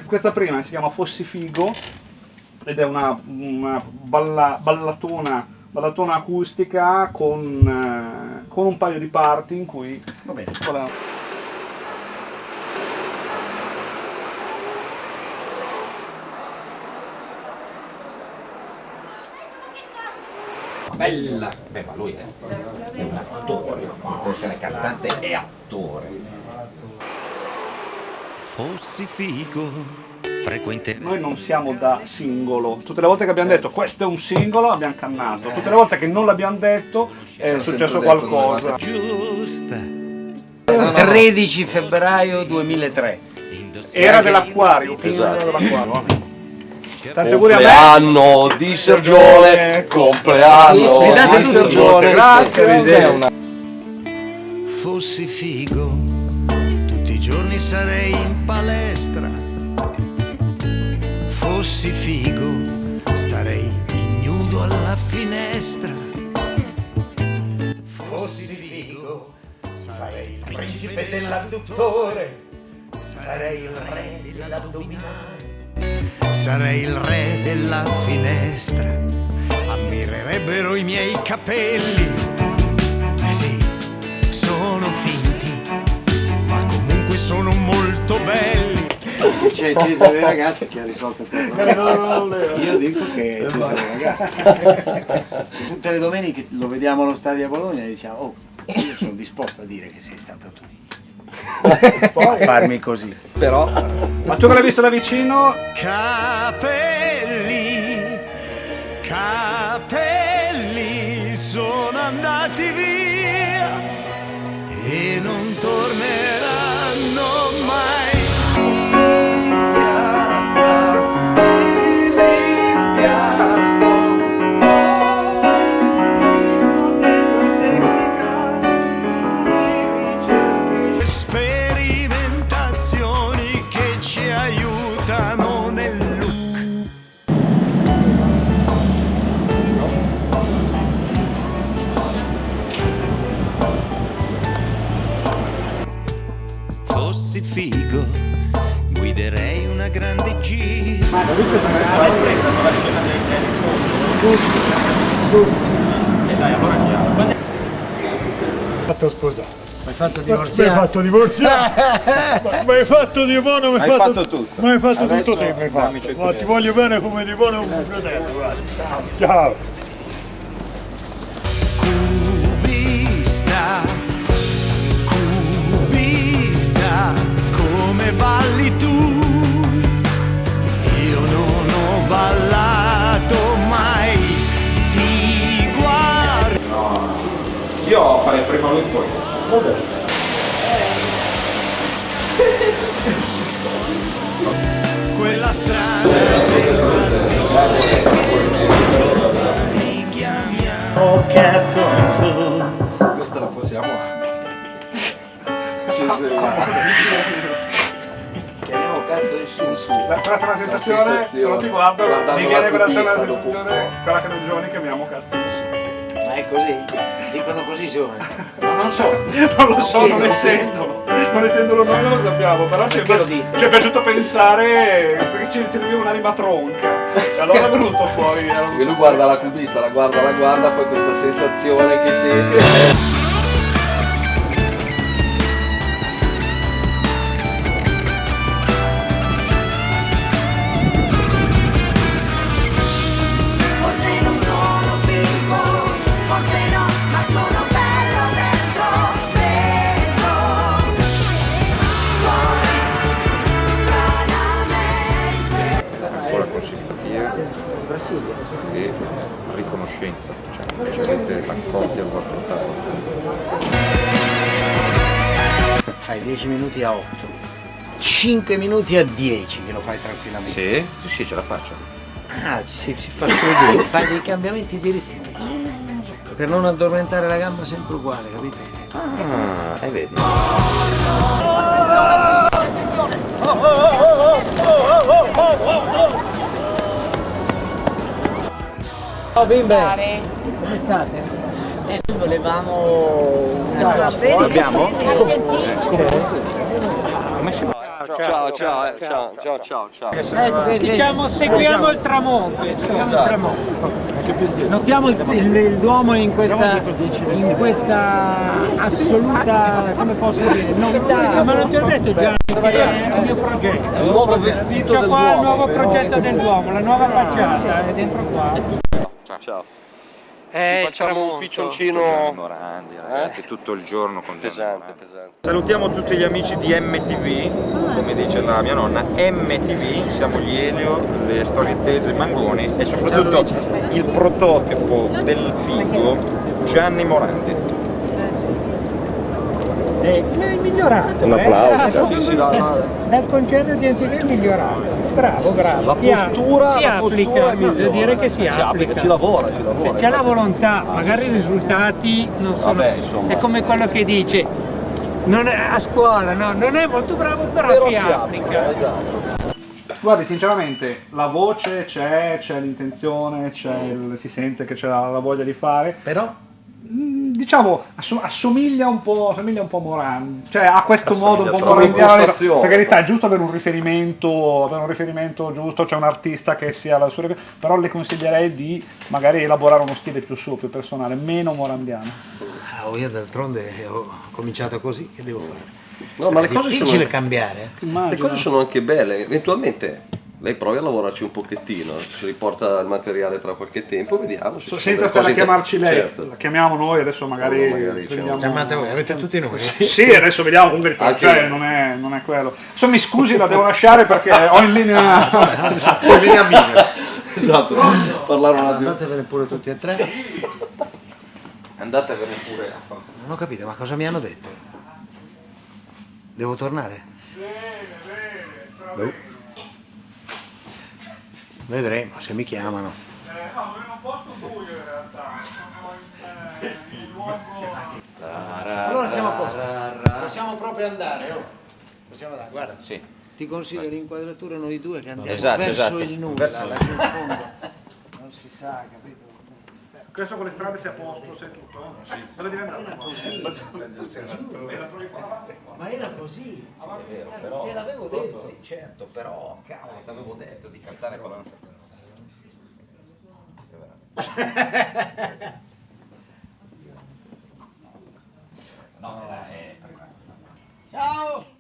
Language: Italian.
Questa prima si chiama Fossi Figo ed è una ballatona acustica con un paio di parti in cui... Va bene. Bella! Beh, ma lui è un attore, può essere cantante e attore. Fossi figo, frequente. Noi non siamo da singolo, tutte le volte che abbiamo detto questo è un singolo abbiamo cannato, tutte le volte che non l'abbiamo detto è successo qualcosa. Giusta. 13 febbraio 2003. Era dell'acquario, Esatto. Tanti auguri a me. Compleanno di Sergione, compleanno Mi date di tutto? Sergione. Grazie. Fossi figo, tutti i giorni sarei in palestra. Fossi figo, starei ignudo alla finestra. Fossi figo, sarei il principe dell'adduttore. Sarei il re dell'addominale. Sarei il re della finestra. Ammirerebbero i miei capelli. Sì, sono finti, ma comunque sono molto belli. C'è Cesare Ragazzi che ha risolto il problema. Io dico che è Cesare Ragazzi. Tutte le domeniche lo vediamo allo stadio a Bologna e diciamo, oh, io sono disposto a dire che sei stato tu. A farmi così. Però Ma tu che l'hai visto da vicino, Capelli, capelli sono andati via e non torneranno mai. Sperimentazioni che ci aiutano nel look. Fossi figo, guiderei una grande Jeep. L'hai presa con la scena del e dai, allora andiamo. Fatto sposare. Mi hai fatto Mi hai divorziare? fatto divorziare. Mi hai fatto di buono, mi hai fatto tutto. Mi hai fatto Adesso tutto te, mi hai dammi fatto. 100 Ma ti voglio bene come ti vuole un fratello, guarda. Ciao. Cubista, cubista, come balli tu? Io non ho ballato mai, ti guardo. Io farei prima lui poi. Quella strana sensazione che mi chiamiamo. Oh cazzo, su. questa la possiamo cesellare. Chiamiamo cazzo in su. quella è una sensazione, quando ti guardo, guardando mi viene la quella cubista sensazione, dopo un po'. quella che noi giovani chiamiamo cazzo in su. Ma è così? Dicono così giovani? Ma non so. Non lo so, non chiedo. essendolo noi non lo sappiamo, però ci Perché lo dite? è piaciuto pensare, perché ci aveva un'anima tronca, e allora è venuto fuori. Perché lui guarda la cubista, la guarda, poi questa sensazione che sente. Forse non sono figo, forse no, ma sono bello dentro, dentro. Fuori, stranamente. Ancora con simpatia e riconoscenza, facciamo, ci avete raccolti al vostro tavolo. Fai 10 minuti a 8. 5 minuti a 10 che lo fai tranquillamente. Sì, ce la faccio. Ah, si fa solo fai dei cambiamenti di ritmo. Per non addormentare la gamba sempre uguale, capito? Ah, e vedi. Ciao bimbe, come state? Noi volevamo... Abbiamo? Argentino. Come si fa? ciao. Diciamo seguiamo il tramonto. Notiamo il Duomo in questa assoluta, come posso dire, novità. Ma non ti ho detto già è il mio progetto. Il nuovo vestito C'ho del qua il Duomo. nuovo progetto del Duomo, la nuova facciata, è dentro qua. Ciao. Facciamo un piccioncino Morandi, ragazzi, tutto il giorno con Gianni pesante, Morandi. pesante. Salutiamo tutti gli amici di MTV, come dice la mia nonna, MTV, siamo gli Elio, le storie tese Mangoni e soprattutto il prototipo del figo Gianni Morandi. È migliorato. Un applauso. Dal concerto di MTV è migliorato. Bravo. La postura, si la applica, postura è devo migliore. dire che si applica. Ci lavora. C'è la volontà, magari i risultati non sono. Vabbè, insomma. È come quello che dice non è, a scuola, no, non è molto bravo, però si applica. Esatto. Guardi, sinceramente, la voce c'è l'intenzione, si sente che c'è la voglia di fare. Però Diciamo, assomiglia un po' a Morandi, cioè ha questo modo un po' come morandiano, impostazione. per carità è giusto avere un riferimento giusto, c'è un artista che sia la sua, però le consiglierei di magari elaborare uno stile più suo, più personale, meno morandiano. io d'altronde ho cominciato così, che devo fare? No, ma le È cose difficile sono cambiare. le cose sono anche belle. Eventualmente lei provi a lavorarci un pochettino, ci riporta il materiale tra qualche tempo, vediamo se ci sono Senza delle stare a cose chiamarci lei, certo. la chiamiamo noi, adesso magari prendiamo- Chiamate voi, avete tutti i numeri? Sì, adesso vediamo, comunque il Anche cioè, io. non è quello. Adesso mi scusi, la devo lasciare perché ho in linea Esatto, parlare un attimo. Andatevene pure tutti e tre. Andatevene pure. Non ho capito, ma cosa mi hanno detto? Devo tornare? Boh. Vedremo se mi chiamano. No, sono in un posto buio in realtà, sono in un luogo... Allora siamo a posto. Possiamo proprio andare, oh. Possiamo andare, guarda. Sì. Ti consiglio l'inquadratura noi due che andiamo Esatto, verso esatto. il nulla, laggiù in fondo. Non si sa, capito? Adesso con le strade sei a posto, sei tutto? Sì. Dove devi andare? Ma era così. Te l'avevo detto, sì, certo, però, cavolo, ti avevo detto di cantare con Ciao!